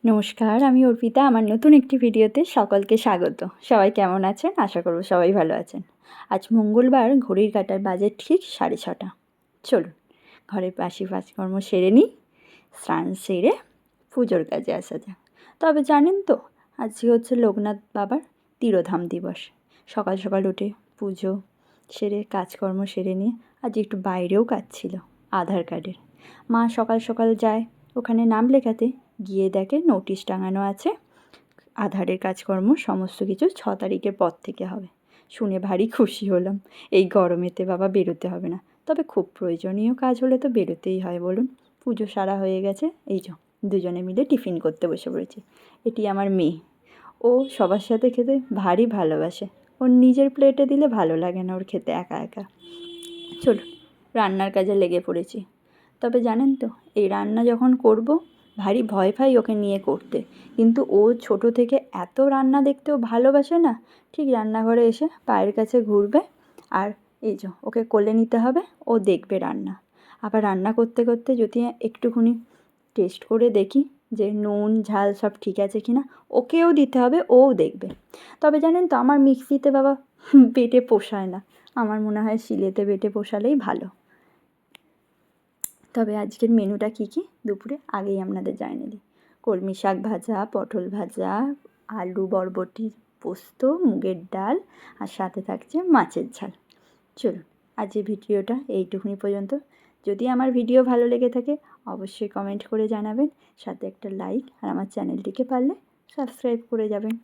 নমস্কার, আমি অর্পিতা। আমার নতুন একটি ভিডিওতে সকলকে স্বাগত। সবাই কেমন আছেন? আশা করব সবাই ভালো আছেন। আজ মঙ্গলবার, ঘড়ির কাঁটার বাজে ঠিক 6:30। চলুন ঘরের বাসি কাজকর্ম সেরে নিই, স্নান সেরে পুজোর কাজে আসা যাক। তবে জানেন তো, আজকে হচ্ছে লোকনাথ বাবার তিরোধাম দিবস। সকাল সকাল উঠে পুজো সেরে কাজকর্ম সেরে নিয়ে আজ একটু বাইরেও কাজ ছিল আধার কার্ডের। মা সকাল সকাল যায় ওখানে নাম লেখাতে, গিয়ে দেখে নোটিশ টাঙানো আছে আধারের কাজকর্ম সমস্ত কিছু 6 তারিখের পর থেকে হবে। শুনে ভারী খুশি হলাম। এই গরমেতে বাবা বেরোতে হবে না, তবে খুব প্রয়োজনীয় কাজ হলে তো বেরোতেই হয় বলুন। পুজো সারা হয়ে গেছে, এই যে দুজনে মিলে টিফিন করতে বসে পড়েছি। এটি আমার মেয়ে, ও সবার সাথে খেতে ভারী ভালোবাসে। ওর নিজের প্লেটে দিলে ভালো লাগে না ওর খেতে একা একা। চলুন রান্নার কাজে লেগে পড়েছি। তবে জানেন তো, এই রান্না যখন করব ভারী ভয় পাই ওকে নিয়ে করতে, কিন্তু ও ছোট থেকে এত রান্না দেখতেও ভালোবাসে না। ঠিক রান্নাঘরে এসে পায়ের কাছে ঘুরবে, আর এই যে ওকে কোলে নিতে হবে, ও দেখবে রান্না। আবার রান্না করতে করতে যদি একটুখানি টেস্ট করে দেখি যে নুন ঝাল সব ঠিক আছে কি না, ওকেও দিতে হবে, ওও দেখবে। তবে জানেন তো, আমার মিক্সিতে বাবা বেটে পোষায় না। আমার মনে হয় শিলেতে বেটে পোষালেই ভালো। তবে আজকের মেনুটা কী কী দুপুরে আগেই আপনাদের জানিয়ে দিই। কলমি শাক ভাজা, পটল ভাজা, আলু বরবটি পোস্ত, মুগের ডাল, আর সাথে থাকছে মাছের ঝাল। চলুন আজকের ভিডিওটা এইটুকুনি পর্যন্ত। যদি আমার ভিডিও ভালো লেগে থাকে অবশ্যই কমেন্ট করে জানাবেন, সাথে একটা লাইক, আর আমার চ্যানেলটিকে পারলে সাবস্ক্রাইব করে যাবেন।